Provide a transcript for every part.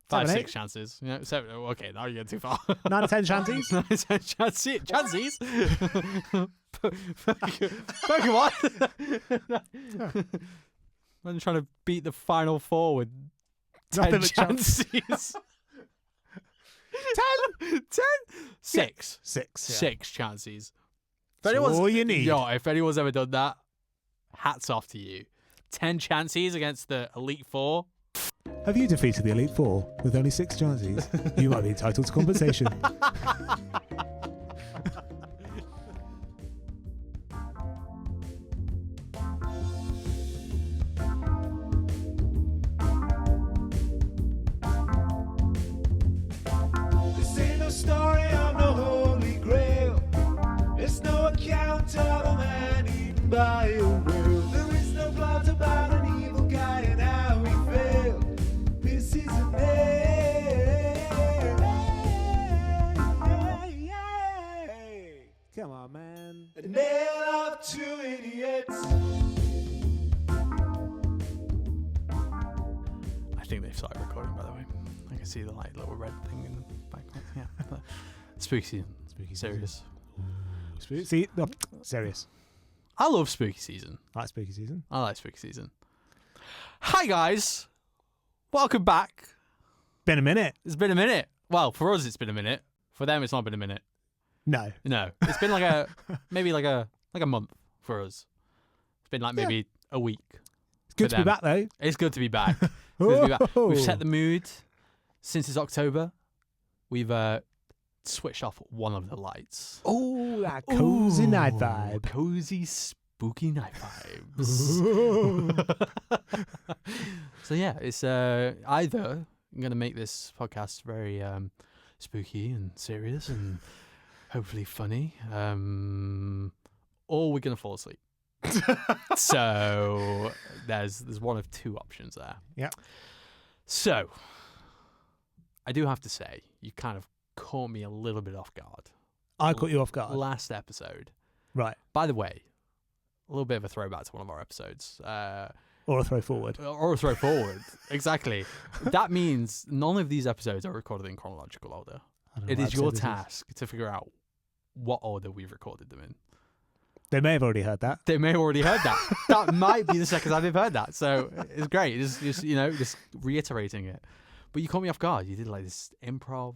5, 7, 6 chances. Yeah, 7. Okay, now you're getting too far. 9 or 10 chances. 9 or 10 chances. Chances. Pokemon. I'm trying to beat the final 4 with 10 chances. 10? 6. 6. Yeah. 6 chances. That's all you need. Yo, if anyone's ever done that, hats off to you. 10 chances against the Elite 4. Have you defeated the Elite Four with only 6 chances? You might be entitled to compensation. This ain't no story of no holy grail. It's no account of a man eaten by a whale. There is no plot about an evil guy and how he failed. This is a nail. Come on, man. A nail of 2 idiots. I think they've started recording, by the way. I can see the little red thing in the background. Yeah. Spooky season. Spooky Serious. See, no, serious. I love spooky season. I like spooky season. I like spooky season. Hi, guys. Welcome back. Been a minute. It's been a minute. Well, for us, it's been a minute. For them, it's not been a minute. No. It's been like maybe like a month for us. It's been like maybe a week. It's good to be back, though. It's good to be back. It's good to be back. We've set the mood since it's October. We've switched off one of the lights. Oh, that cozy night vibe. Cozy, spooky night vibes. So yeah, it's either I'm going to make this podcast very spooky and serious and hopefully funny, or we're going to fall asleep. So there's one of 2 options there. Yeah. So I do have to say, you kind of caught me a little bit off guard. I caught you off guard. Last episode. Right. By the way, a little bit of a throwback to one of our episodes. Or a throw forward. Or a throw forward. Exactly. That means none of these episodes are recorded in chronological order. It is your task to figure out what order we've recorded them in. They may have already heard that. They may have already heard that. That might be the second time they've heard that. So it's great. Just reiterating it. But you caught me off guard. You did like this improv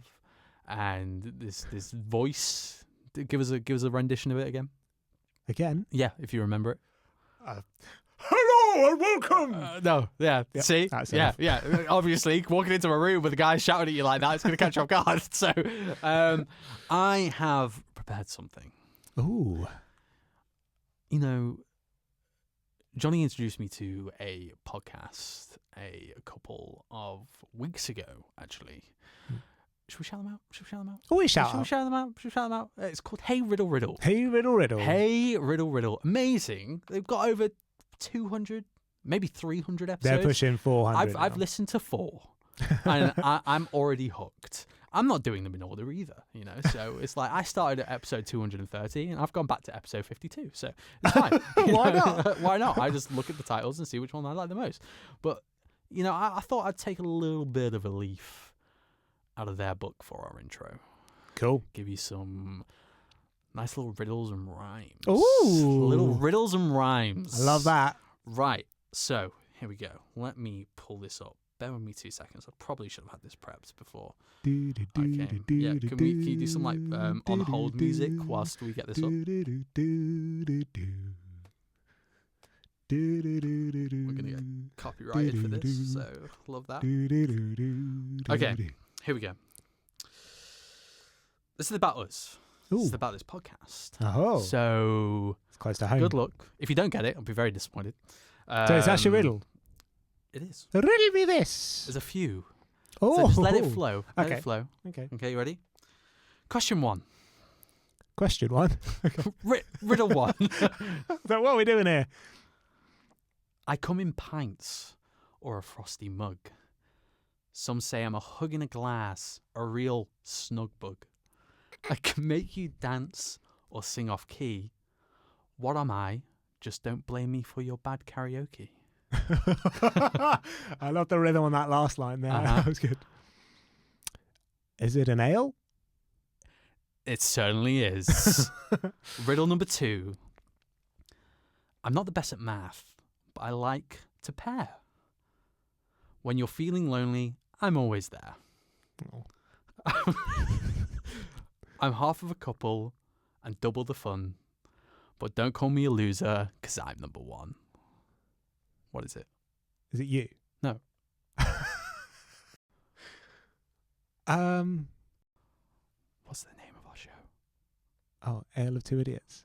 and this voice. Give us a rendition of it again. Again? Yeah, if you remember it. Hello and welcome. No, yeah. Yep, See, yeah. Obviously, walking into a room with a guy shouting at you like that, it's going to catch you off guard. So, I have prepared something. Ooh. You know, Jonny introduced me to a podcast a couple of weeks ago, actually. Should we shout them out? Oh, Should we shout them out? It's called Hey Riddle Riddle. Hey Riddle Riddle. Hey Riddle Riddle. Amazing. They've got over 200, maybe 300 episodes. They're pushing 400 I've listened to 4, and I'm already hooked. I'm not doing them in order either, you know. So it's like I started at episode 230, and I've gone back to episode 52. So it's fine. Why not? Why not? I just look at the titles and see which one I like the most. But you know, I thought I'd take a little bit of a leaf out of their book for our intro. Cool. Give you some nice little riddles and rhymes. Ooh. Little riddles and rhymes. I love that. Right. So here we go. Let me pull this up. Bear with me 2 seconds. I probably should have had this prepped before. Okay. Yeah. Can you do some like on hold music whilst we get this up? We're gonna get copyrighted for this, so love that. Okay. Here we go. This is about us. This is about this podcast. Oh. So it's close to home. good luck. If you don't get it, I'll be very disappointed. So it's actually a riddle. It is. Riddle me this. There's a few. Oh. So just let it flow. Let Okay. it flow. Okay. Okay, you ready? Question 1. Question 1. Riddle 1. So what are we doing here? I come in pints or a frosty mug. Some say I'm a hug in a glass, a real snug bug. I can make you dance or sing off key. What am I? Just don't blame me for your bad karaoke. I love the rhythm on that last line there. Uh-huh. That was good. Is it an ale? It certainly is. Riddle number 2. I'm not the best at math, but I like to pair. When you're feeling lonely, I'm always there. Oh. I'm half of a couple and double the fun, but don't call me a loser because I'm number 1. What is it? Is it you? No. What's the name of our show? Oh, Ale of Two Idiots.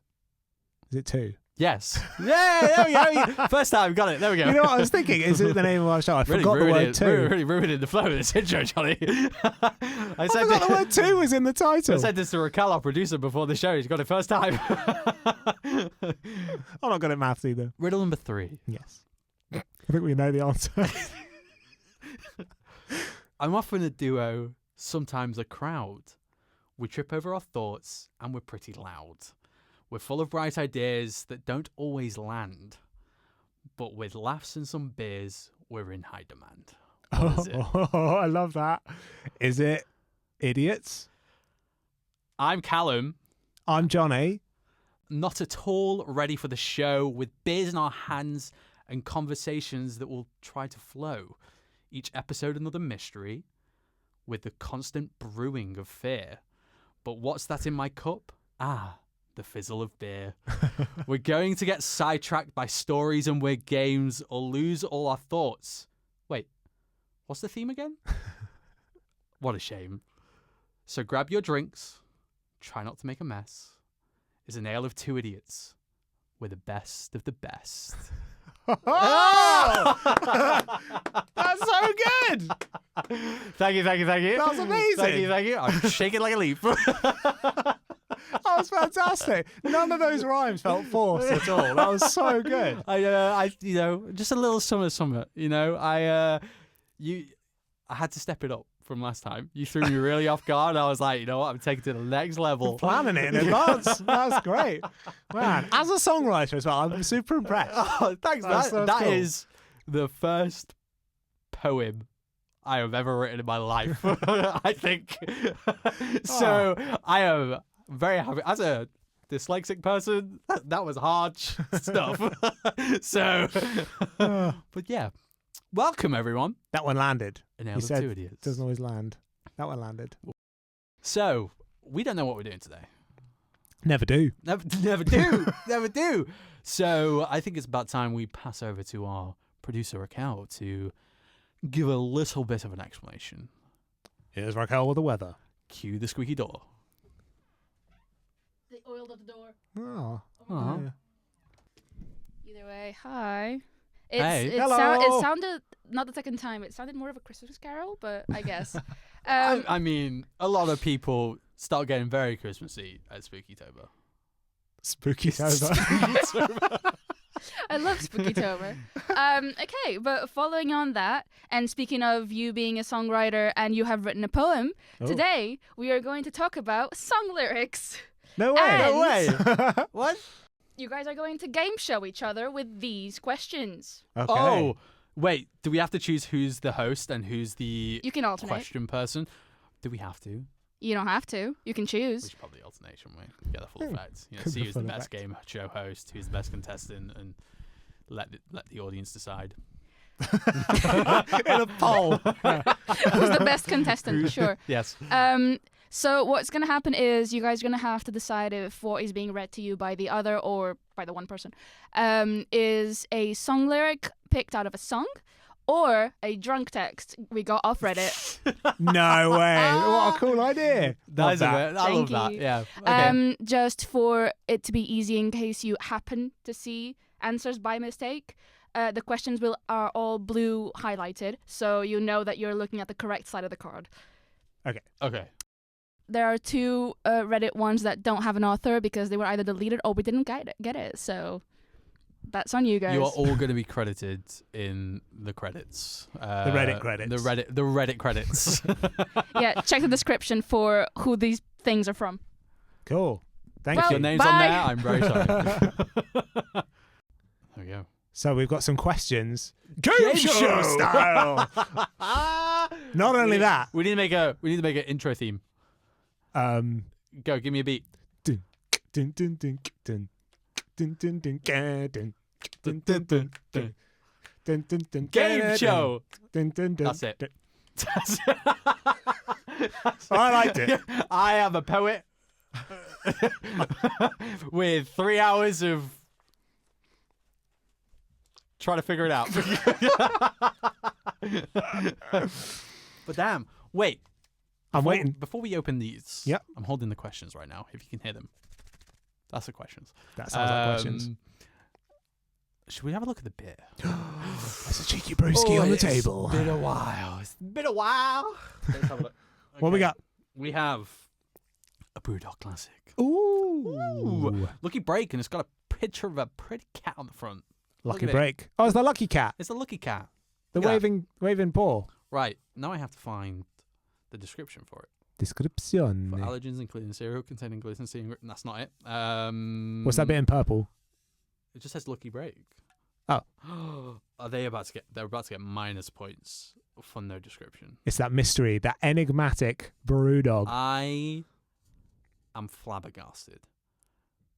Is it 2? Yes. Yeah, there we go. First time, got it. There we go. You know what I was thinking? Is it the name of our show? I forgot the word 2. Really ruining the flow of this intro, Jonny. I forgot the word 2 was in the title. I said this to Raquel, our producer, before the show. He's got it first time. I'm not good at maths either. Riddle number 3. Yes. I think we know the answer. I'm often a duo, sometimes a crowd. We trip over our thoughts and we're pretty loud. We're full of bright ideas that don't always land. But with laughs and some beers, we're in high demand. What is it? Oh, I love that. Is it Idiots? I'm Callam. I'm Jonny. Not at all ready for the show, with beers in our hands and conversations that will try to flow. Each episode another mystery, with the constant brewing of fear. But what's that in my cup? Ah, the fizzle of beer. We're going to get sidetracked by stories and weird games or lose all our thoughts. Wait, what's the theme again? What a shame. So grab your drinks, try not to make a mess. It's an ale of 2 idiots. We're the best of the best. Oh! That's so good. Thank you. That was amazing. Thank you. I'm shaking like a leaf. That was fantastic. None of those rhymes felt forced at all. That was so good. I just a little summer. I had to step it up from last time. You threw me really off guard. I was like, you know what? I'm taking it to the next level. Planning it in advance. That's great. Man, as a songwriter as well, I'm super impressed. Oh, thanks, man. That cool. is the first poem I have ever written in my life, I think. So I am very happy. As a dyslexic person, that was hard stuff. But yeah. Welcome, everyone. That one landed. An Ale You of said 2 idiots. doesn't always land. That one landed. So, we don't know what we're doing today. Never do. Never do. Never do. So, I think it's about time we pass over to our producer, Raquel, to give a little bit of an explanation. Here's Raquel with the weather. Cue the squeaky door. They oiled up the door. Oh. Uh-huh. Yeah. Either way, hi. Hey. Hello. It sounded, not the second time, it sounded more of a Christmas carol, but I guess. I mean, a lot of people start getting very Christmassy at Spookytober. Spookytober. I love Spookytober. Okay, but following on that, and speaking of you being a songwriter and you have written a poem, today we are going to talk about song lyrics. No way. And No way. What? You guys are going to game show each other with these questions. Okay. Oh, wait. Do we have to choose who's the host and who's the You can alternate. question person? Do we have to? You don't have to. You can We choose. should probably alternate, shouldn't we? Get the full effect. Could See be who's the full best effect. game show host, who's the best contestant, and let the audience decide. In a poll. Who's the best contestant? Sure. Yes. So what's going to happen is you guys are going to have to decide if what is being read to you by the other or by the one person is a song lyric picked out of a song or a drunk text we got off Reddit. No way. What a cool idea. That's Love a bit. I love Thank that. you. Yeah. Okay. Just for it to be easy in case you happen to see answers by mistake. The questions are all blue highlighted, so you know that you're looking at the correct side of the card. Okay. There are 2 Reddit ones that don't have an author because they were either deleted or we didn't get it. So that's on you guys. You are all going to be credited in the credits. The Reddit credits. The Reddit credits. Yeah, check the description for who these things are from. Cool. Thank Well, Your you. name's Bye. on there. I'm very sorry. There we go. So we've got some questions. Game show style. Not only that. We need to make an intro theme. Go, give me a beat. Dun, dun, dun, dun, dun, dun, dun, dun, dun, dun, dun, dun, dun, dun, dun, dun, dun, Game show. dun, dun, dun, That's it. dun. I liked it. I am a poet with 3 hours of trying to figure it out. But damn, wait. I'm waiting. Before we open these, Yep. I'm holding the questions right now, if you can hear them. That's the questions. That sounds like questions. Should we have a look at the beer? There's a cheeky brewski on the table. It's been a while. It's been a while. Let's have a look. What we got? We have a Brewdog Classic. Ooh. Lucky Break, and it's got a picture of a pretty cat on the front. Lucky Look at it. break. Oh, it's the lucky cat. It's a lucky cat. The Look at that. waving paw. Right, now I have to find the description for it. Description. For allergens, including cereal containing gluten, and that's not it. What's that bit in purple? It just says Lucky Break. Oh. Are they about to get? They're about to get minus points for no description. It's that mystery, that enigmatic brewdog. I am flabbergasted.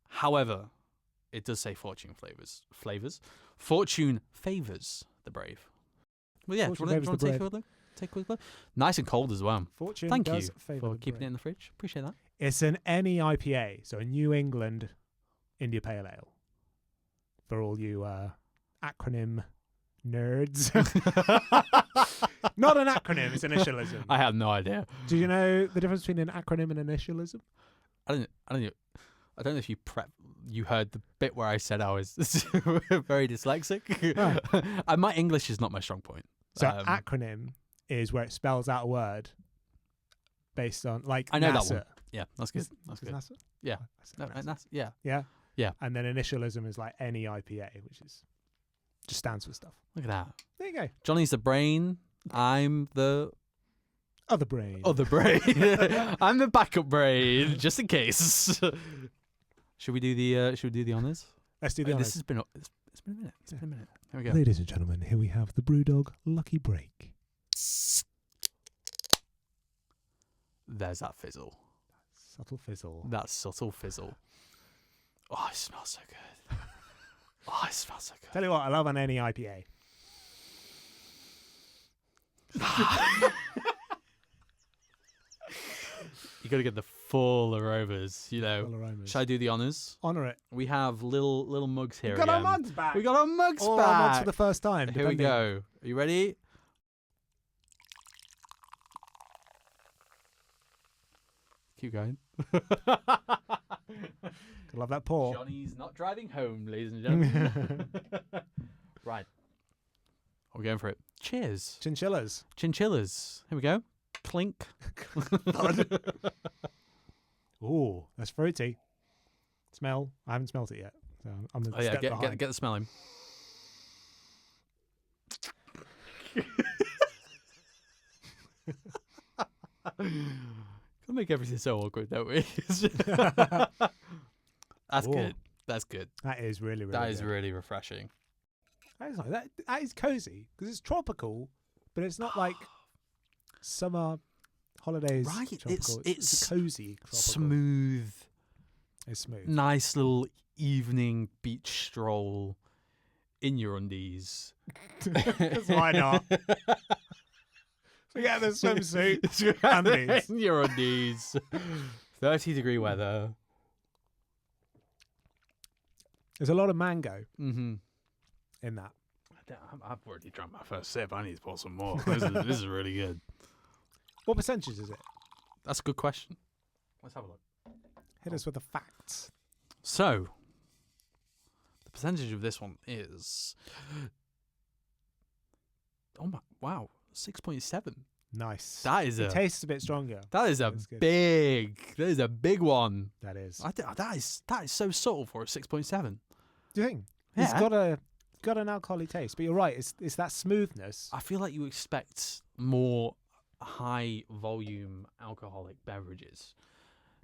However, it does say Fortune flavors. Fortune favors the brave. Well, yeah. Fortune do you favours want the to take a brave. quick look? Take a quick look. Nice and cold as well. Fortune Thank you does favour for the keeping it brave. in the fridge. Appreciate that. It's an NE IPA, so a New England India Pale Ale. For all you acronym nerds. Not an acronym, it's initialism. I have no idea. Do you know the difference between an acronym and initialism? I don't know if you heard the bit where I said I was very dyslexic. My English is not my strong point. So acronym is where it spells out a word based on, like, I know NASA. that one. Yeah, that's good. That's Is good. NASA? Yeah. I said No, NASA. that's yeah. Yeah? Yeah. And then initialism is like NE IPA, which is just stands for stuff. Look at that. There you go. Johnny's the brain. I'm the Other brain. other brain. I'm the backup brain, just in case. Should we do the honors? Let's do the This honours. has been it's been a minute. It's been a minute. Here we go. Ladies and gentlemen, here we have the Brewdog Lucky Break. There's that fizzle. Subtle fizzle. That subtle fizzle. Oh, it smells so good. Oh, it smells so good. Tell you what, I love an NE IPA. You got to get the full aromas, you know. Full aromas. Should I do the honors? Honour it. We have little mugs here. We got our again. mugs back. We got our mugs Or back. our mugs for the first time. Here we depending. go. Are you ready? Keep going. Love that pour. Johnny's not driving home, ladies and gentlemen. Right. We're going for it. Cheers. Chinchillas. Chinchillas. Here we go. Clink. Ooh, that's fruity. Smell. I haven't smelt it yet. So I'm going Oh to yeah, step get behind. the smelling. Can make everything so awkward, don't we? That's Ooh. good. That's good. That is really, really That is good. really refreshing. That is, that is cozy because it's tropical, but it's not like summer holidays. Right, Tropical. it's a cozy. Tropical. Smooth, It's smooth. nice little evening beach stroll in your undies. Why not? Forget the swimsuit. Undies. In your undies. 30-degree weather. There's a lot of mango Mm-hmm. in that. I've already drunk my first sip. I need to pour some more. This is really good. What percentage is it? That's a good question. Let's have a look. Hit us with the facts. So, the percentage of this one is... Oh my, wow, 6.7. Nice. That is It tastes a bit stronger. that is a That's good. that is a big one. That is. That is so subtle for a 6.7. Do you think? Yeah. It's got an alcoholic taste, but you're right. It's that smoothness. I feel like you expect more high volume alcoholic beverages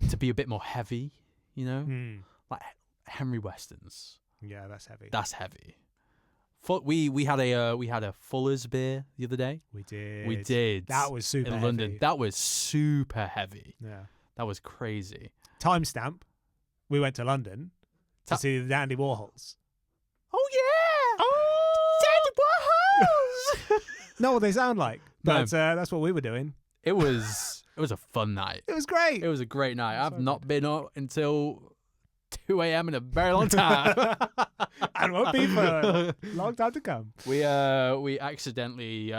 to be a bit more heavy, you know? Hmm. Like Henry Weston's. Yeah, that's heavy. That's heavy. We had a Fuller's beer the other day. We did. We did. That was super in heavy. London. That was super heavy. Yeah. That was crazy. Timestamp. We went to London to see the Andy Warhols. Oh yeah! Oh, Andy Warhols! Not what they sound like, No. but that's what we were doing. It was a fun night. It was great. It was a great night. It was I've so not been up until 2 a.m. in a very long time. And won't be for a long time to come. We accidentally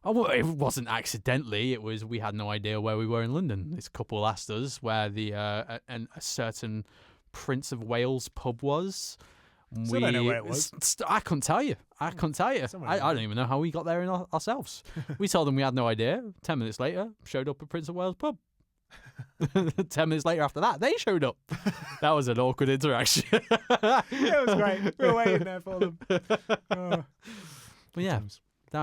it wasn't accidentally. It was we had no idea where we were in London. This couple asked us where the a certain Prince of Wales pub was. Still don't know where it was. I couldn't tell you. I don't even know how we got there ourselves. We told them we had no idea. 10 minutes later, showed up at Prince of Wales pub. 10 minutes later after that, they showed up. That was an awkward interaction. It was great. We were waiting there for them. But yeah,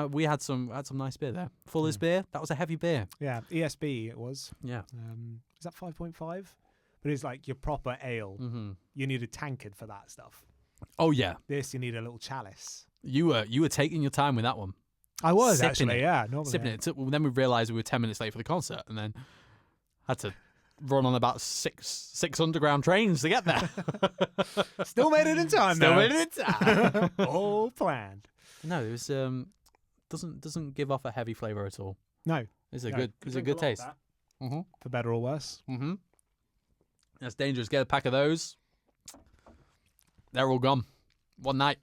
we had some nice beer there. Fuller's beer. That was a heavy beer. Yeah, ESB it was. Yeah. Is that 5.5? But it's like your proper ale. Mm-hmm. You need a tankard for that stuff. Oh yeah. This, you need a little chalice. You were taking your time with that one. I was Sipping actually, it. yeah. Normally, Sipping it. Then we realised we were 10 minutes late for the concert, and then had to run on about six underground trains to get there. Still made it in time. Still though. made it in time. All planned. No, it was doesn't give off a heavy flavour at all. No, It's a no. good it's a good taste. Mm-hmm. For better or worse. Mm-hmm. That's dangerous. Get a pack of those. They're all gone. One night.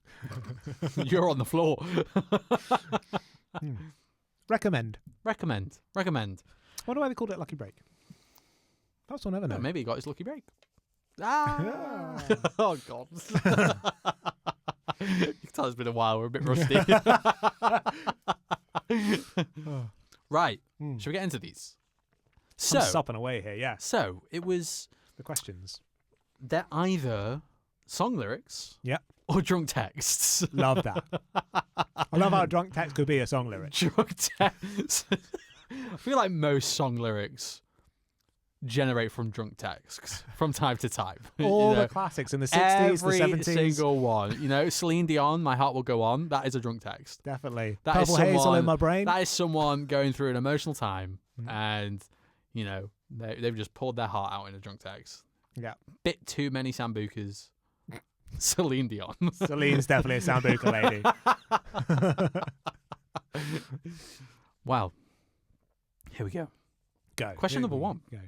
You're on the floor. Recommend. Recommend. Wonder why they called it Lucky Break. Perhaps we'll never know. Maybe he got his lucky break. Ah. Oh, God. You can tell it's been a while. We're a bit rusty. Right. Should we get into these? I'm sopping away here, yeah. So, it was... The questions. They're either song lyrics Yeah. or drunk texts. Love that. I love how drunk text could be a song lyric. Drunk texts. I feel like most song lyrics generate from drunk texts from time to time. All You know, the classics in the 60s, the 70s. every single one. You know, Celine Dion, My Heart Will Go On. That is a drunk text. Definitely. That is Purple hazel someone- in my brain. That is someone going through an emotional time and, you know, they've just poured their heart out in a drunk text. Yeah. Bit too many sambucas. Celine Dion. Celine's definitely a Sambuca lady. Wow. Here we go. Go. Question number one. Go.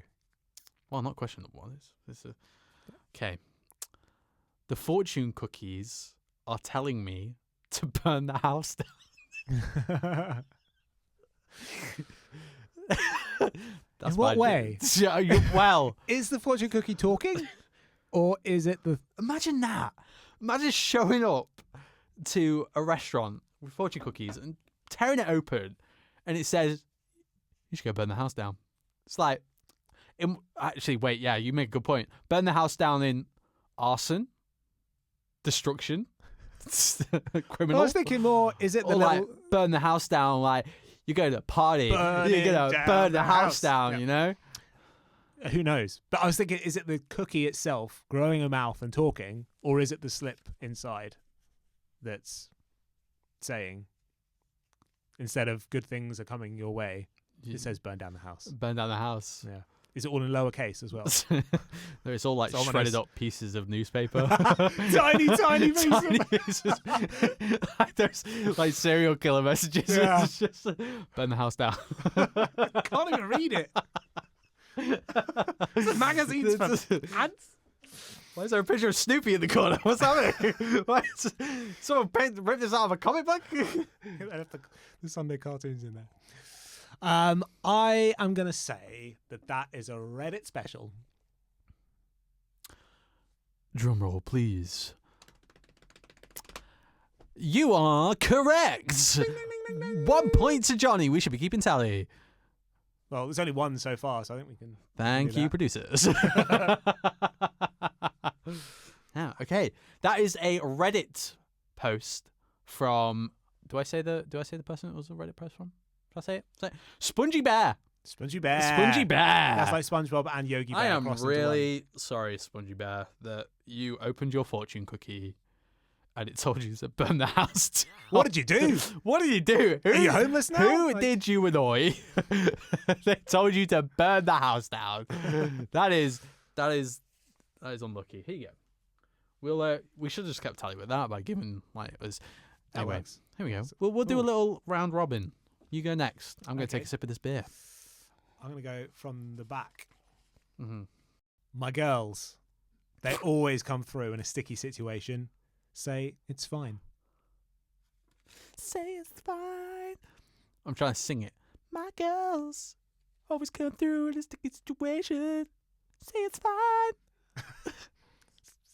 Well, not question number one. Okay. The fortune cookies are telling me to burn the house down. That's In what my- way? Well, Is the fortune cookie talking? Or is it the... imagine that. Imagine showing up to a restaurant with fortune cookies and tearing it open, and it says, "You should go burn the house down." It's like, actually, wait, yeah, you make a good point. Burn the house down in arson, destruction, criminal. I was thinking more, is it the or like little... burn the house down, like you go to a party, Burn you're it gonna down burn the the house house. down, Yeah. you know? Who knows? But I was thinking, is it the cookie itself growing a mouth and talking, or is it the slip inside that's saying, instead of good things are coming your way, it says burn down the house. Burn down the house. Yeah. Is it all in lowercase as well? No, it's all like It's ominous. shredded up pieces of newspaper. Tiny pieces. Tiny pieces. Like there's like serial killer messages. Yeah. It's just burn the house down. Can't even read it. It's magazines for ants. Why is there a picture of Snoopy in the corner? What's happening? Why is someone ripped this out of a comic book? The Sunday cartoons in there. I am going to say that is a Reddit special. Drum roll, please. You are correct. 1 point to Jonny. We should be keeping tally. Well, there's only one so far, so I think we can. Thank do you, that. producers. Yeah, okay. That is a Reddit post from. Do I say the person it was a Reddit post from? Should I say it? Spongy Bear. Spongy Bear. Spongy Bear. That's like SpongeBob and Yogi Bear. I am crossed into one. really sorry, Spongy Bear, that you opened your fortune cookie and it told you to burn the house down. What did you do? What did you do? Are you homeless now? Who Like- did you annoy? They told you to burn the house down. That is unlucky. Here you go. We should have just kept tally with that by giving like it was. That Anyway, works. here we go. We'll do a Ooh. little round robin. You go next. I'm going to Okay. take a sip of this beer. I'm going to go from the back. Mm-hmm. My girls, they always come through in a sticky situation. Say, it's fine. Say it's fine. I'm trying to sing it. My girls always come through in a sticky situation. Say it's fine.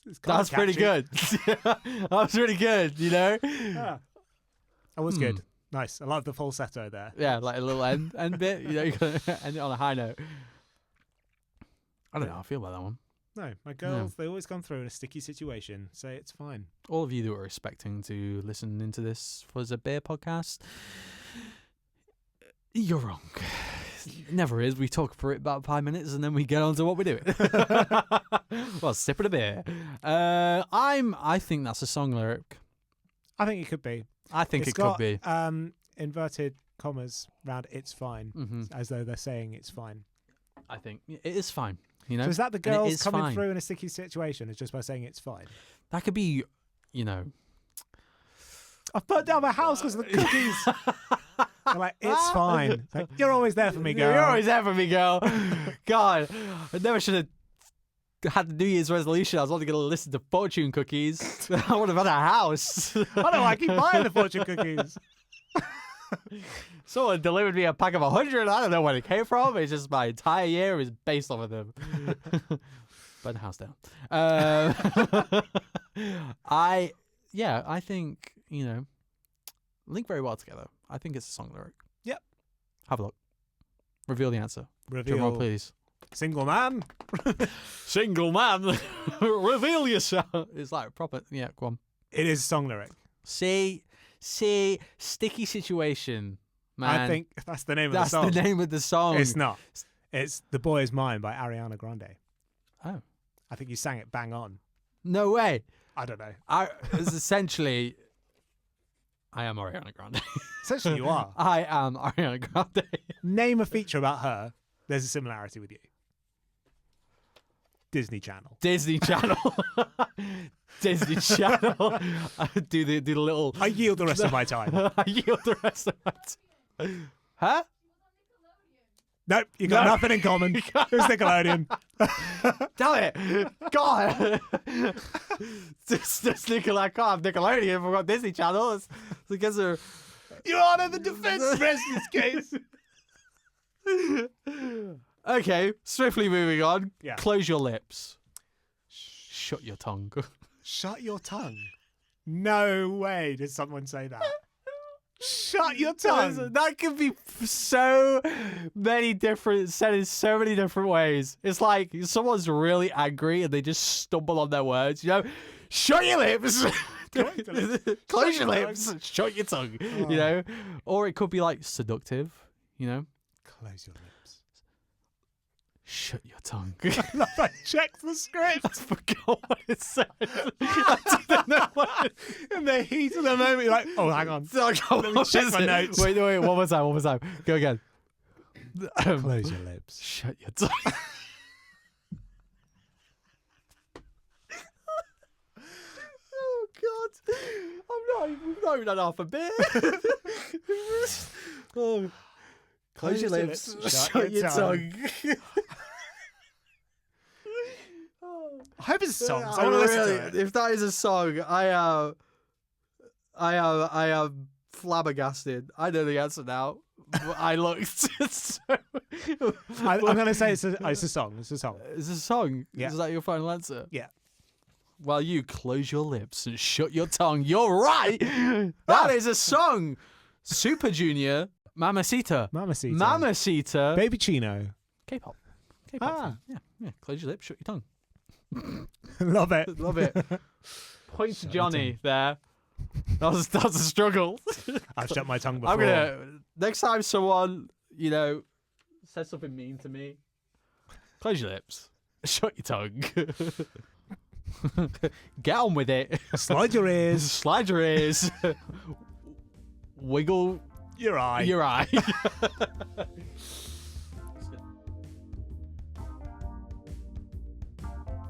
It's kind That's of pretty catchy. good. That was pretty good, you know? Yeah. That was good. Nice. I love the falsetto there. Yeah, like a little end bit. You know, you gotta end it on a high note. I don't know how I feel about that one. No, my girls, they always come through in a sticky situation. Say, it's fine. All of you that were expecting to listen into this was a beer podcast, you're wrong. It never is. We talk for about 5 minutes and then we get on to what we're doing. Well, sipping a beer. I think that's a song lyric. I think it could be. I think It's it could be. Inverted commas round it's fine, Hmm. as though they're saying it's fine. I think it is fine. You know, So is that the And it girls is coming fine. through in a sticky situation is just by saying it's fine? That could be, you know. I've burnt down my house because of the cookies. They're like, it's fine. It's like, you're always there for me, girl. You're always there for me, girl. God, I never should have had the New Year's resolution. I was only going to listen to fortune cookies. I would have had a house. I don't know, I keep buying the fortune cookies. Someone delivered me a pack of 100. I don't know where it came from. It's just my entire year is based off of them. Burn the house down. I think, you know, link very well together. I think it's a song lyric. Yep. Have a look. Reveal the answer. Reveal. Drum roll, please. Single man. Single man, reveal yourself. It's like proper. Yeah, go on. It is a song lyric. See, sticky situation, man. I think that's the name that's of the song. the name of the song. It's not. It's The Boy Is Mine by Ariana Grande. Oh, I think you sang it bang on. no way. I don't know. It's essentially, I am Ariana Grande. Essentially, you are. I am Ariana Grande. Name a feature about her. There's a similarity with you. Disney Channel. Disney Channel. Disney Channel. I do the little. I yield the rest of my time. I yield the rest of my time. Huh? Nope, you got No. nothing in common. It was Nickelodeon. Damn it! God, just Nickelodeon. I can't have Nickelodeon if I've got Disney Channel. It's because they're. Your Honor, the defense rests this case. Okay, swiftly moving on. Yeah. Close your lips. Shut your tongue. Shut your tongue. No way did someone say that. Shut your tongue. That could be so many different, said in so many different ways. It's like someone's really angry and they just stumble on their words. You know, shut your lips. Close your lips. Shut your tongue. Oh. You know, or it could be like seductive. You know, Close your lips. shut your tongue. I checked the script. I forgot what it said. I didn't know what it In the heat of the moment, you're like, oh, hang on. Let me check my notes. Wait, one more time. Go again. Close your lips. Shut your tongue. Oh God! We've not even had half a beer. Oh. Close your lips. Shut your tongue. I hope it's a song. So I I want to listen really, to it. if that is a song, I am flabbergasted. I know the answer now. But I looked. So, I'm going to say it's a song. It's a song. It's a song. Yeah. Is that your final answer? Yeah. Well, you close your lips and shut your tongue. You're right. That is a song. Super Junior, Mamacita. Mamacita. Mamacita. Baby Chino. K-pop. K-pop. Ah. Fan. Yeah. Close your lips, shut your tongue. Love it. Love it. Point to Jonny there. That's a struggle. I've shut my tongue before. I'm gonna next time someone, you know, says something mean to me, close your lips, shut your tongue. Get on with it. Slide your ears. Slide your ears. Wiggle Your eye. your eye.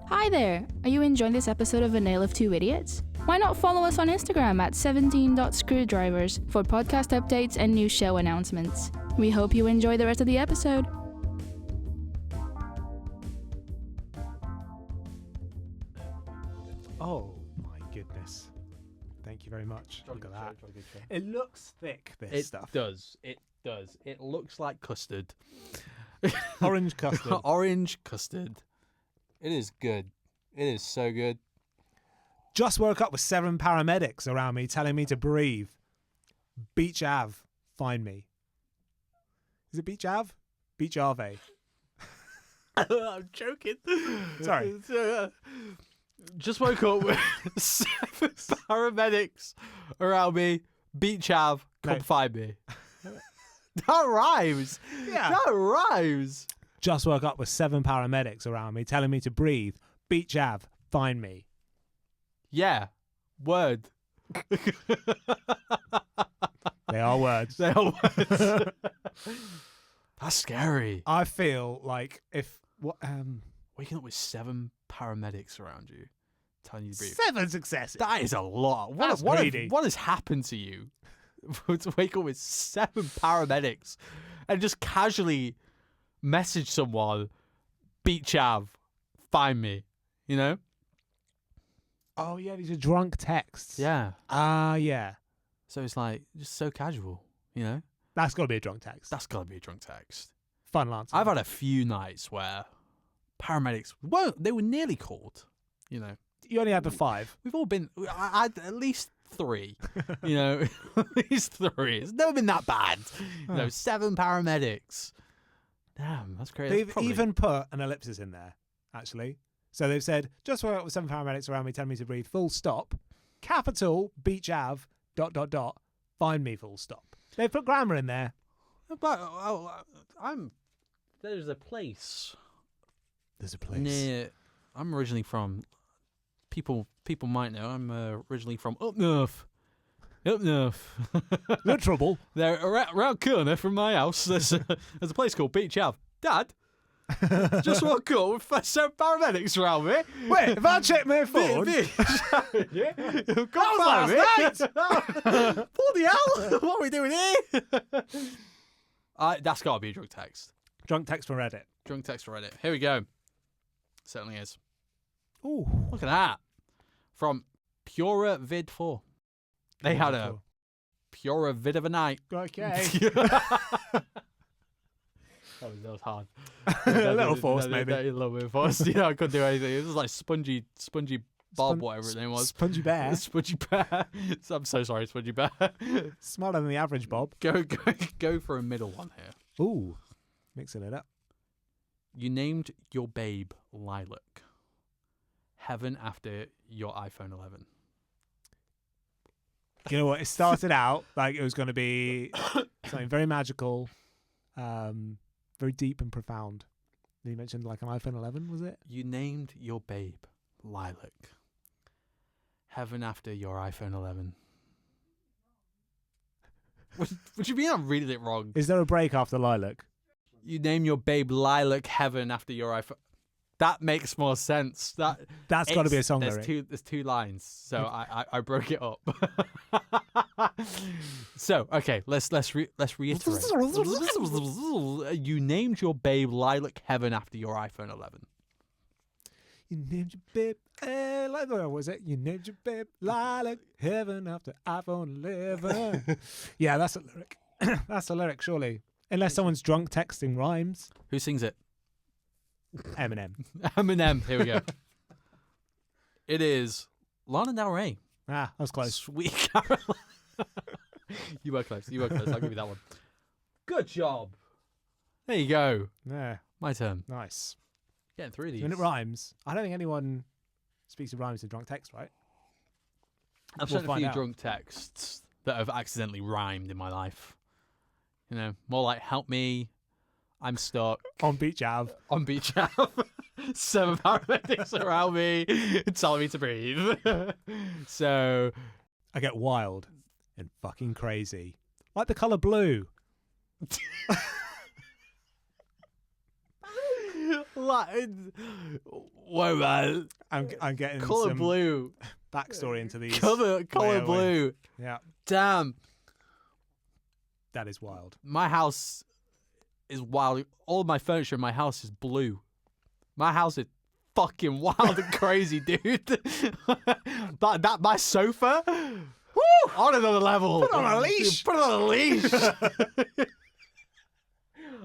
Hi there! Are you enjoying this episode of A Nail of Two Idiots? Why not follow us on Instagram at 17.screwdrivers for podcast updates and new show announcements. We hope you enjoy the rest of the episode. Oh my goodness. Thank you very much. Look at that. It looks thick, this stuff. It does. It looks like custard. Orange custard. Orange custard. It is good. It is so good. Just woke up with 7 paramedics around me telling me to breathe. Beach Ave, find me. Is it Beach Ave? Beach Ave. I'm joking. Sorry. Just woke up with 7 paramedics around me. Beach Ave, come No. find me. That rhymes. Yeah. That rhymes. Just woke up with 7 paramedics around me telling me to breathe. Beach Ave, find me. Yeah. Word. They are words. They are words. That's scary. I feel like if Waking up with 7 paramedics around you, telling you to breathe. 7 successes. That is a lot. That's greedy. What has happened to you to wake up with 7 paramedics and just casually message someone, Beach Ave, find me, you know? Oh yeah, these are drunk texts. Yeah. Yeah. So it's like, just so casual, you know? That's got to be a drunk text. That's got to be a drunk text. Fun, Lance. I've had a few nights where paramedics, well, they were nearly called, you know? You only had the 5. We've all been, I had at least 3, you know, at least 3. It's never been that bad. You know, 7 paramedics. Damn, that's crazy. They've even put an ellipsis in there, actually. So they've said, just woke up with 7 paramedics around me telling me to breathe, full stop, capital, Beach Ave, ... find me, full stop. They've put grammar in there. But there's a place There's a place. near. I'm originally from. People might know. I'm originally from up north. Up north. No trouble. There around corner from my house. There's a place called Beach Ave. Dad, just woke up with 7 paramedics around me. Wait, if I check my phone. Yeah. That was last night. Bloody hell! What are we doing here? That's got to be a drunk text. Drunk text from Reddit. Drunk text for Reddit. Here we go. Certainly is. Ooh. Look at that. From Pura Vid 4. They had a Pura Vid of a night. Okay. That was hard. A little forced, maybe. A little bit forced. You know, I couldn't do anything. It was like spongy Bob, whatever his name was. Spongy Bear. Spongy Bear. I'm so sorry, Spongy Bear. Smarter than the average Bob. Go for a middle one here. Ooh. Mixing it up. You named your babe Lilac. Heaven after your iPhone 11. You know what? It started out like it was going to be something very magical, very deep and profound. You mentioned like an iPhone 11, was it? You named your babe Lilac. Heaven after your iPhone 11. What you mean I'm reading it wrong? Is there a break after Lilac? You name your babe Lilac Heaven after your iPhone. That makes more sense. That's got to be a song lyric. There's 2 lines, so I broke it up. So okay, let's reiterate. You named your babe Lilac Heaven after your iPhone 11. You named your babe, what was it? You named your babe Lilac Heaven after iPhone 11. Yeah, that's a lyric. That's a lyric, surely. Unless someone's drunk texting rhymes. Who sings it? Eminem. Eminem. Here we go. It is Lana Del Rey. Ah, I was close. Sweet Caroline. You were close. I'll give you that one. Good job. There you go. Yeah, My turn. nice. Getting through these. When it rhymes, I don't think anyone speaks of rhymes in drunk text, right? I've We'll sent a find few out. drunk texts that have accidentally rhymed in my life. You know, more like "Help me, I'm stuck On Beach Ave. on Beach Ave." 7 paramedics around me telling me to breathe. So I get wild and fucking crazy. Like the colour blue. like, whoa, man. I'm getting Colour some blue. backstory into these. Colour away. blue. Yeah, Damn. that is wild. My house is wild. All my furniture in my house is blue. My house is fucking wild and crazy, dude. that my sofa, woo, on another level. Put it on a leash. Put it on a leash.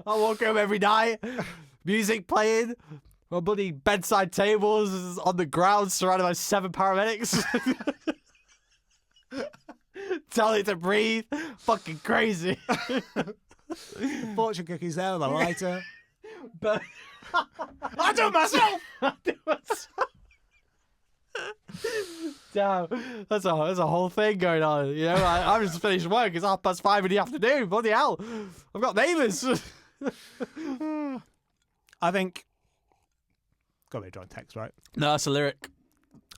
I walk home every night, music playing. My bloody bedside table is on the ground, surrounded by 7 paramedics. Telling it to breathe. Fucking crazy. Fortune cookies there with a lighter. But I do it myself. Damn, that's a whole thing going on. You know, I just finished work. It's 5:30 in the afternoon. Bloody hell, I've got neighbours. I think. Gotta be a joint text, right? No, that's a lyric.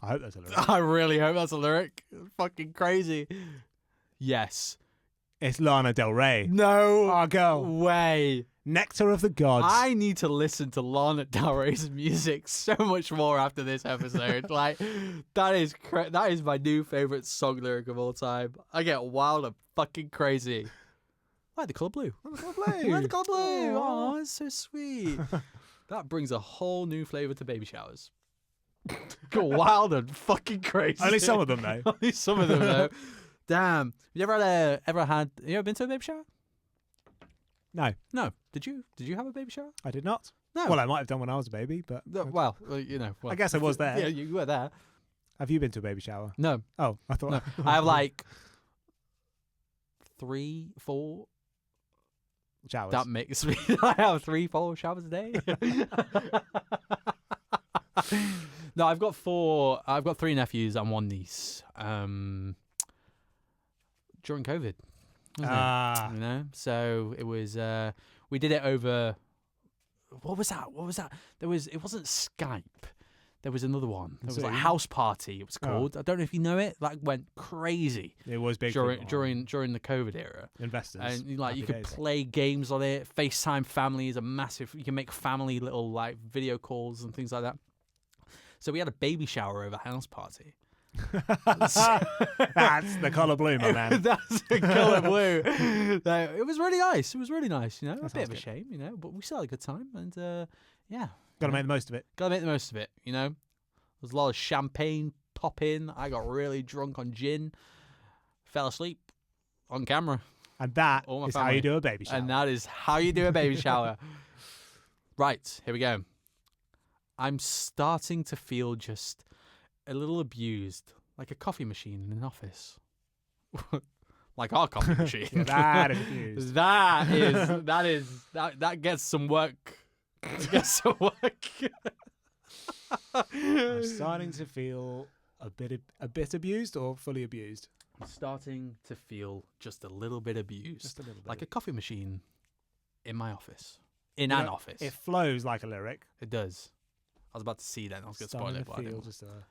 I hope that's a lyric. I really hope that's a lyric. Fucking crazy. Yes. It's Lana Del Rey. No Our girl. way. Nectar of the gods. I need to listen to Lana Del Rey's music so much more after this episode. Like, that is my new favorite song lyric of all time. I get wild and fucking crazy. Like the colour blue. Like the colour blue. Like the colour blue. Oh, it's so sweet. That brings a whole new flavour to baby showers. Go wild and fucking crazy. Only some of them, though. Only some of them, though. Damn. You ever been to a baby shower? No, No. Did you have a baby shower? I did not. No. Well, I might have done when I was a baby, but No, well, you know. Well, I guess I was there. Yeah, you were there. Have you been to a baby shower? No. Oh, I thought. No. I have like 3, 4. Showers. That makes me. I have 3, 4 showers a day. No, I've got 4. I've got 3 nephews and 1 niece. During COVID, wasn't it? You know, so it was. We did it over. What was that? It wasn't Skype. There was another one. There was like Zoom? House Party. It was called. I don't know if you know it. Like went crazy It was big during for the COVID era. investors. And like you Happy could days. play games on it. FaceTime family is a massive. You can make family little like video calls and things like that. So we had a baby shower over House Party. That's the colour blue, my man. That's the colour blue. It was really nice. It was really nice. You know, a That bit of a sounds shame. You know, but we still had a good time. And yeah, Got to make the most of it. gotta make the most of it. You know, there's a lot of champagne popping. I got really drunk on gin. Fell asleep on camera. And that All my is how family. you do a baby shower. And that is how you do a baby shower. Right, here we go. I'm starting to feel just a little abused, like a coffee machine in an office. Like our coffee machine. Yeah, that is abused. That gets some work. It gets some work. I'm starting to feel a bit abused or fully abused. I'm starting to feel just a little bit abused. Just a little bit. Like a coffee machine in my office. In You an know, office. It flows like a lyric. It does. I was about to see then. I was going to spoil Starting it, to but I feel didn't. just a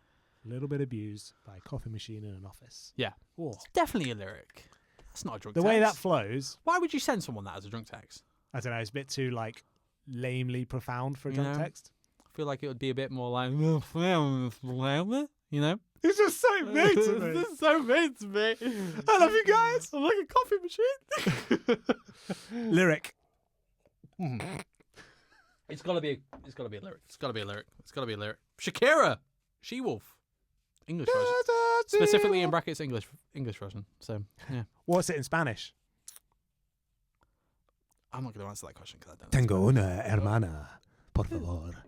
little bit abused by a coffee machine in an office. Yeah. Oh. Definitely a lyric. That's not a drunk The text. way that flows, Why would you send someone that as a drunk text? I don't know, it's a bit too like lamely profound for a You drunk know? text. I feel like it would be a bit more like, you know? It's just so mean to me. This is so mean to me. I love you guys. I'm like a coffee machine. Lyric. It's gotta be a lyric. It's gotta be a lyric. Shakira, She-Wolf, English version, specifically in brackets English version. So yeah, What's it in Spanish? I'm not gonna answer that question because I don't. Tengo una hermana, por favor.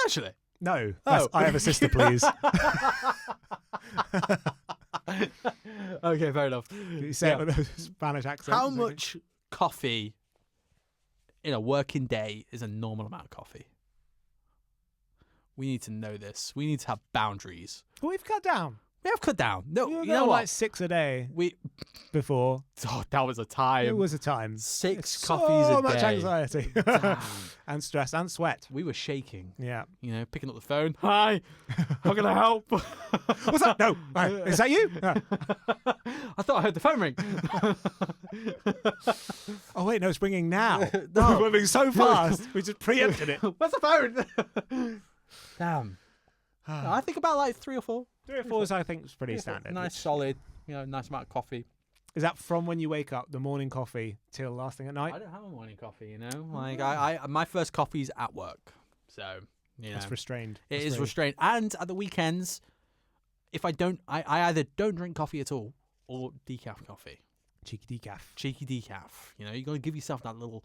Actually, No, Oh. I have a sister, please. okay, fair enough. You say Yeah. it with a Spanish accent. How much coffee in a working day is a normal amount of coffee? We need to know this. We need to have boundaries. Well, we've cut down. We have cut down. No, You you know know like what? 6 a day We before. oh, that was a time. It was a time. 6 So coffees a much day. anxiety Damn. and stress and sweat. We were shaking. Yeah. You know, picking up the phone. Hi, how can I help? What's that? No. Is that you? I thought I heard the phone ring. Oh wait, no, it's ringing now. No. We're moving so fast. We just preempted it. Where's the phone? Damn. I think about like 3 or 4. 3 or 4 is, I think, is pretty standard. Nice, solid. You know, nice amount of coffee. Is that from when you wake up, the morning coffee, till last thing at night? I don't have a morning coffie. You know, like I my first coffee's at work, so you know It's restrained. it is restrained. And at the weekends, if I don't, I either don't drink coffee at all or decaf coffee. Cheeky decaf. Cheeky decaf. You know, you got to give yourself that little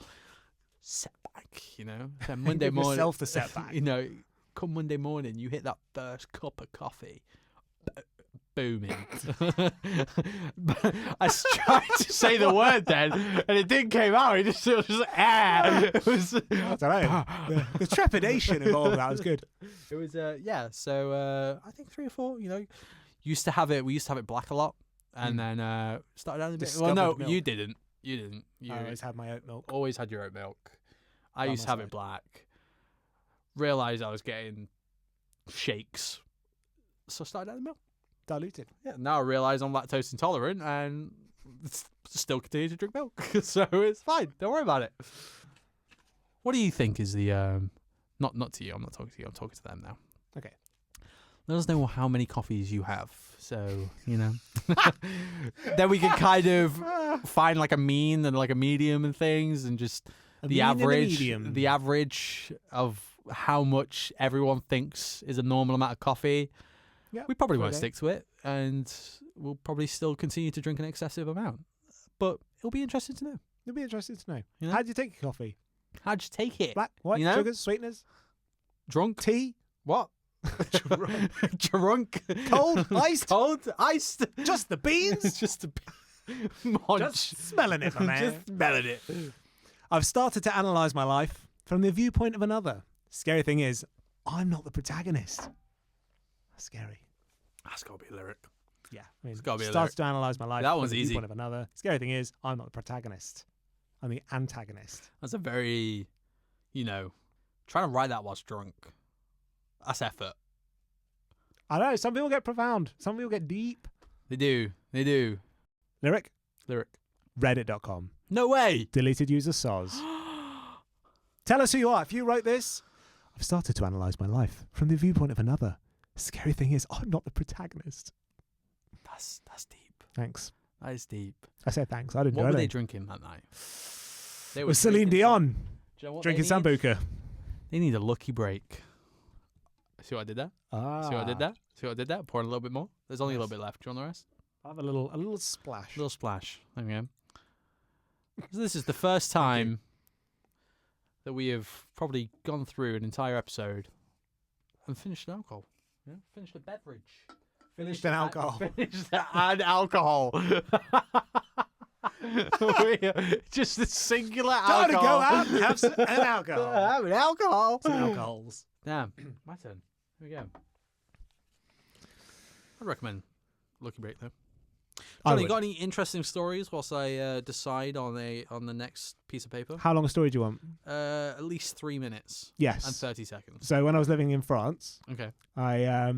setback. You know, then Monday Give morning. yourself the setback. You know, come Monday morning, you hit that first cup of coffee. Booming. I tried to say the word then, and it didn't came out. It was just air. It was. I don't know. The trepidation involved that was good. It was. Yeah. So I think 3 or 4. You know, used to have it. We used to have it black a lot, and then started out a bit. Well, no, Discovered milk. You didn't. You didn't. You I always had my oat milk. always had your oat milk. I By used to my have it side. black. Realized I was getting shakes, so started out the milk. Diluted. Yeah, now I realise I'm lactose intolerant and still continue to drink milk. So it's fine. Don't worry about it. What do you think is the not to you, I'm not talking to you, I'm talking to them now. Okay. Let us know how many coffees you have. So, you know. Then we can kind of find like a mean and like a medium and things and just A the mean and a average medium. the average of how much everyone thinks is a normal amount of coffee. Yeah, We probably won't okay. stick to it, and we'll probably still continue to drink an excessive amount. But it'll be interesting to know. It'll be interesting to know. You know? How do you take your coffee? How'd you take it? Black, white, You know? sugars, sweeteners, Drunk? tea, What? Drunk? cold, iced, Cold? Iced? just the beans. Just a munch. Just smelling it, my man. Just smelling it. I've started to analyse my life from the viewpoint of another. Scary thing is, I'm not the protagonist. That's scary. That's got to be a lyric. Yeah, I mean, It's gotta be a started to analyse my life That from one's the easy. viewpoint of another. Scary thing is, I'm not the protagonist. I'm the antagonist. That's a very, you know, trying to write that whilst drunk. That's effort. I know, some people get profound. Some people get deep. They do. They do. Lyric, Lyric. reddit.com. No way. Deleted user soz. Tell us who you are. If you wrote this, I've started to analyse my life from the viewpoint of another. Scary thing is, I'm not the protagonist. That's deep. Thanks. That is deep. I said thanks. I didn't What do were they anything. drinking that night? They It was Celine drinking Dion Do you know what drinking they need? Sambuca. They need a lucky break. See what I did there? Ah. See what I did there? See what I did there? Pouring a little bit more. There's only a little Nice. bit left. Do you want the rest? I'll have a little splash. A little splash. There we go. So this is the first time that we have probably gone through an entire episode and finished an alcohol. Yeah, finished a beverage. Finished an alcohol. Finished an alcohol. Just a singular Time to alcohol. go out and have an alcohol. Have an alcohol. Some alcohols. Damn, my turn. Here we go. I'd recommend Lucky Break though. I Jonny, would. got any interesting stories whilst I decide on the next piece of paper? How long a story do you want? At least 3 minutes and Yes. 30 seconds. So when I was living in France, Okay. I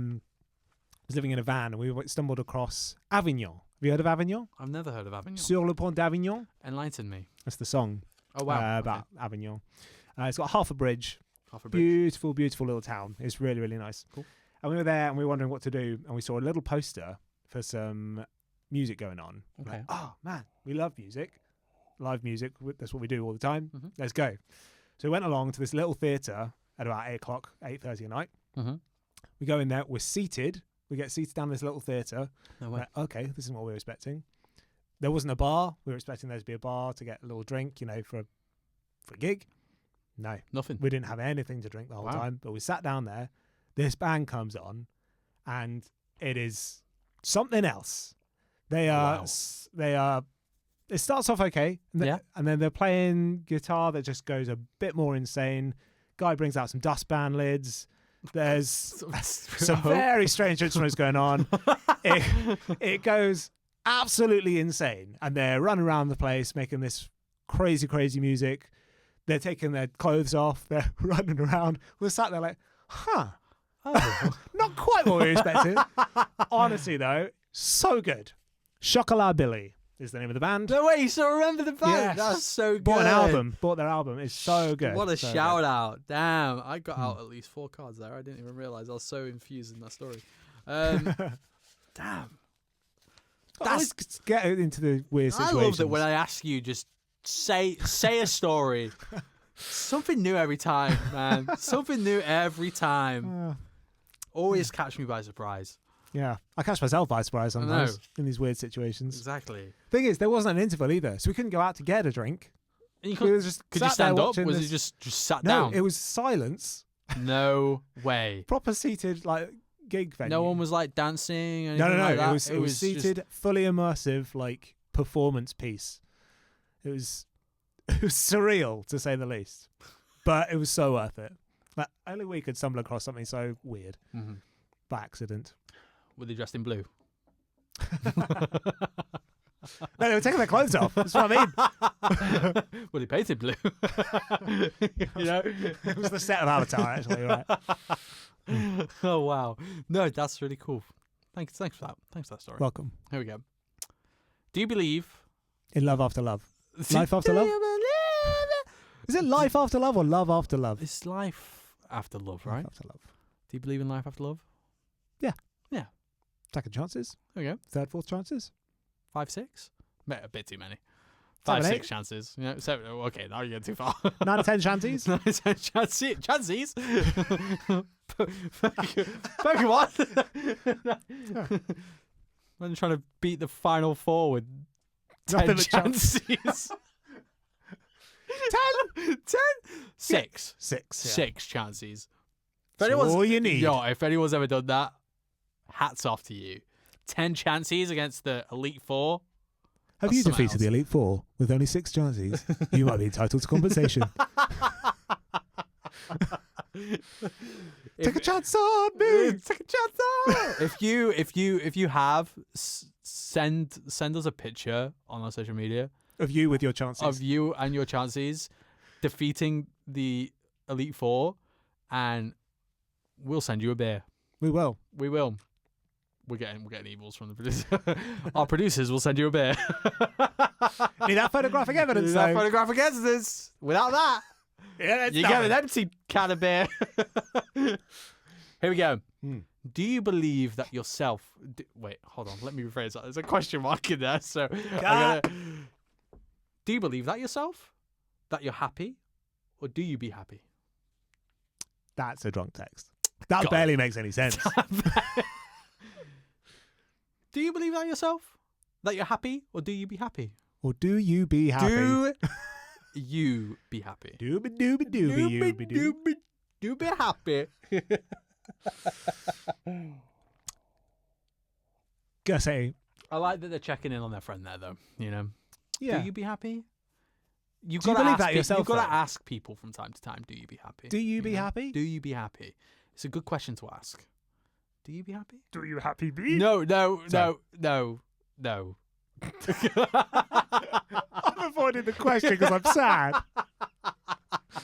was living in a van and we stumbled across Avignon. Have you heard of Avignon? I've never heard of Avignon. Sur le pont d'Avignon. Enlighten me. That's the song Oh wow. about Avignon. It's got half a bridge. Half a bridge. Beautiful, beautiful little town. It's really, really nice. Cool. And we were there and we were wondering what to do. And we saw a little poster for some music going on. We're like, Okay. oh, man, we love music. Live music. That's what we do all the time. Mhm. Let's go. So we went along to this little theatre at about 8 o'clock, 8:30 at night. Mm-hmm. We go in there. We're seated. We get seated down this little theatre. No way. Like, okay, this is what we were expecting. There wasn't a bar. We were expecting there to be a bar to get a little drink, for a gig. No, Nothing. we didn't have anything to drink the whole Wow. time. But we sat down there. This band comes on, and it is something else. They are. Wow. They are. It starts off okay, and Yeah. and then they're playing guitar that just goes a bit more insane. Guy brings out some dustpan lids, There's some hope. very strange instruments going on. It goes absolutely insane. And they're running around the place making this crazy, crazy music. They're taking their clothes off. They're running around. We're sat there like, huh. Oh. Not quite what we expected. Honestly, though, so good. Chocolat Billy is the name of the band. No way, you still remember the band? Yes. That's so good. Bought an album. Bought their album. It's so good. What a So shout good. out. Damn, I got out at least 4 cards there. I didn't even realise. I was so infused in that story. Damn. Let's get into the weird I situations. love that when I ask you, just say a story. Something new every time, man. Something new every time. Always catch me by surprise. Yeah, I catch myself by surprise sometimes in these weird situations. Exactly. Thing is, there wasn't an interval either, so we couldn't go out to get a drink. And you We could, were just could you sat there stand up? watching Was this- you just sat No, down? it was silence. No way. Proper seated like gig venue. No one was like dancing. Or No, anything like that? it was seated, just- fully immersive, like performance piece. It was surreal to say the least, but it was so worth it. Like, only we could stumble across something so weird Mhm. by accident. Were they dressed in blue? No, they were taking their clothes off. That's what I mean. Were they painted blue? You know? It was the set of Hautala, actually, right? Oh wow. No, that's really cool. Thanks for that. Thanks for that story. Welcome. Here we go. Do you believe In Love After Love. Life After Love? Is it Life After Love or Love After Love? It's life after love, right? Life After Love. Do you believe in life after love? Second chances. There we go. Third, fourth chances. 5, 6? A bit too many. 7, 5, 6 8. chances. You know, 7. Oh, okay, now you're getting too far. 9 or 10 chances. Chances. Pokemon. I'm trying to beat the final 4 with 10 Nothing but chance. chances. 10? 6. 6. Yeah. 6 chances. That's all you need. Yo, if anyone's ever done that, hats off to you. 10 chances against the Elite 4. Have That's you something defeated the Elite Four with only 6 chances? You might be entitled to compensation. Take a chance on me. Take a chance on. If you have, send us a picture on our social media Of you with your chances. of you and your chances defeating the Elite 4, and we'll send you a beer. We will. We will. We're getting evils from the producer. Our producers will send you a beer. Need that photographic evidence, That though. photographic evidence. Without that, Yeah, it's you get an empty can of beer. Here we go. Do you believe that yourself... Wait, hold on. Let me rephrase that. There's a question mark in there. So, do you believe that yourself? That you're happy? Or do you be happy? That's a drunk text. That God. barely makes any sense. Do you believe that yourself? That you're happy? Or do you be happy? Or do you be happy? Do you be happy? Dooby dooby dooby dooby doo. Do be happy. Gotta say, I like that they're checking in on their friend there, though. You know, yeah. do you be happy? You've Do you got to believe ask that yourself, You've got to though? ask people from time to time. Do you be happy? Do you be know? happy? Do you be happy? It's a good question to ask. Do you be happy? Do you happy be? No. Sorry. I'm avoiding the question because I'm sad.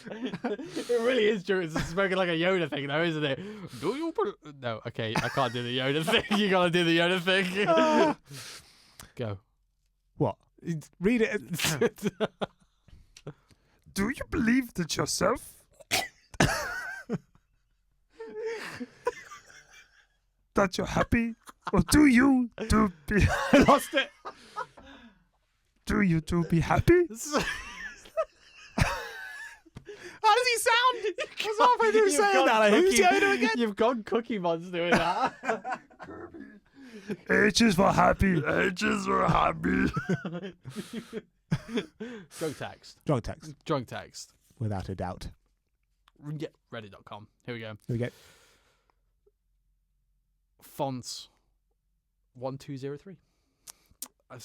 It really is true. It's spoken like a Yoda thing, though, isn't it? Do you? No, okay, I can't do the Yoda thing. You gotta do the Yoda thing. Go. What? Read it. Do you believe that yourself? That you're happy? Or do you do be... I lost it. Do you do be happy? How does he sound? I was halfway through saying that. Like, who's Yoda again? You've gone Cookie Monster doing that. H is for happy. H is for happy. Drunk text. Drunk text. Drunk text. Without a doubt. Yeah, Reddit.com. Here we go. Here we go. Fonts 1203. I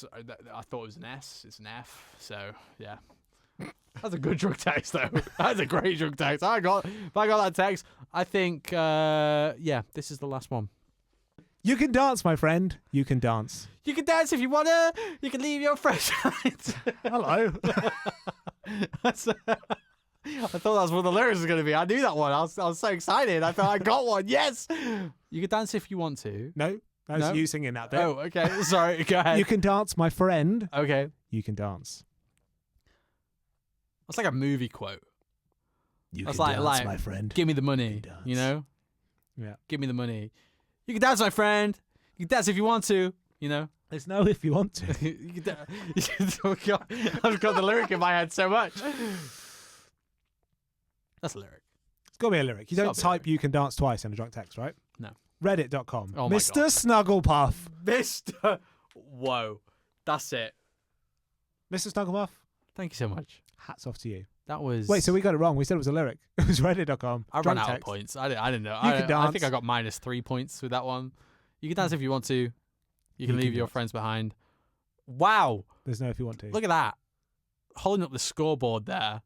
thought it was an S. It's an F. So, yeah. That's a good drunk text, though. That's a great drunk text. If I got that text, I think, this is the last one. You can dance, my friend. You can dance. You can dance if you want to. You can leave your friends. Hello. I thought that's what the lyrics was going to be. I knew that one. I was so excited. I thought I got one. Yes. You can dance if you want to. No, that's No? you singing that bit. Oh, okay. Sorry. Go ahead. You can dance, my friend. Okay. You can dance. That's like a movie quote. You That's can like- dance, like- my friend. Give me the money. You can dance. You know? Yeah. Give me the money. You can dance, my friend. You can dance if you want to. You know? There's no if you want to. You can oh God. I've got the lyric in my head so much. That's a lyric. It's got to be a lyric. You don't gotta be a type "you can dance" twice in a drunk text, right? No. Reddit.com. Oh my Mr. God. Snugglepuff. Mr. Whoa. That's it. Mr. Snugglepuff, Thank you so much. hats off to you. That was. Wait, so we got it wrong. We said it was a lyric. It was Reddit.com. I ran drunk out text. of points. I didn't know. You can I dance. think I got -3 points with that one. You can dance if you want to. You can You leave can your dance. friends behind. Wow. There's no if you want to. Look at that. Holding up the scoreboard there.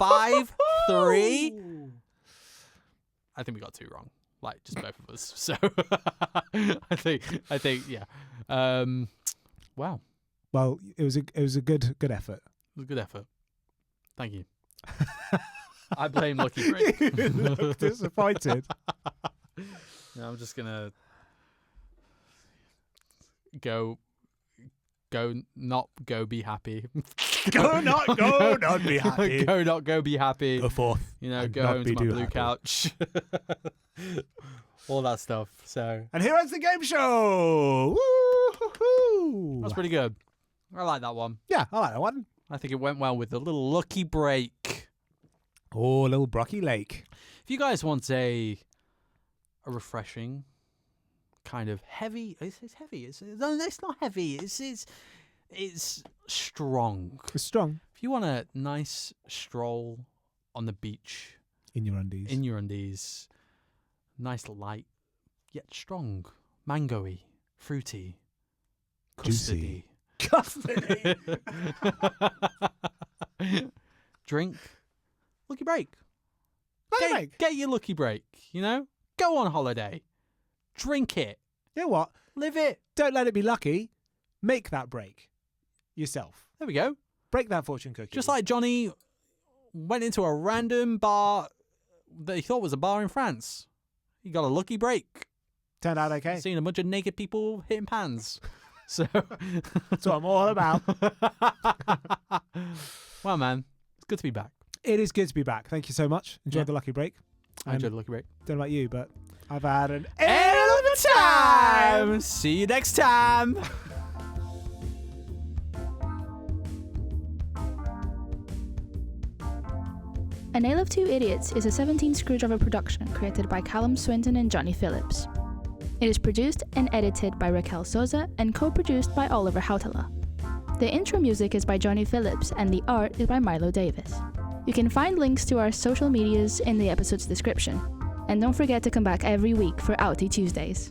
5-3. I think we got 2 wrong. Like, just both of us. So, I think, yeah. Wow. Well, it was a good effort. It was a good effort. Thank you. I blame Lucky Break. You look disappointed. No, I'm just gonna go be happy. Go not be happy. Go be happy. Go forth. You know, and go not home be to my too blue happy. couch. All that stuff. So And here ends the game show. Woo-hoo-hoo. that's pretty good. I like that one. Yeah, I like that one. I think it went well with the little Lucky Break. Oh, little Brocky Lake. If you guys want a refreshing, kind of heavy, it's heavy. No, it's not heavy. It's strong. It's strong. If you want a nice stroll on the beach In your undies. in your undies, nice light yet strong, mangoey, fruity, Juicy. custardy. Drink Lucky Break. Lucky Break. Get your Lucky Break. You know, go on holiday, drink it, You know what? live it. Don't let it be lucky. Make that break yourself. There we go. Break that fortune cookie. Just like Jonny went into a random bar that he thought was a bar in France. He got a lucky break. turned out okay. Seen a bunch of naked people hitting pans. So That's what I'm all about. well, man, it's good to be back. It is good to be back. Thank you so much. Enjoyed Yeah. the lucky break. I enjoyed the lucky break. Don't know about you, but I've had an End of the time. See you next time. A Nail of Two Idiots is a 17 Screwdriver production created by Callam, Swinton and Jonny Phillips. It is produced and edited by Raquel Sousa and co-produced by Oliver Hautala. The intro music is by Jonny Phillips and the art is by Milo Davies. You can find links to our social medias in the episode's description. And don't forget to come back every week for Outie Tuesdays.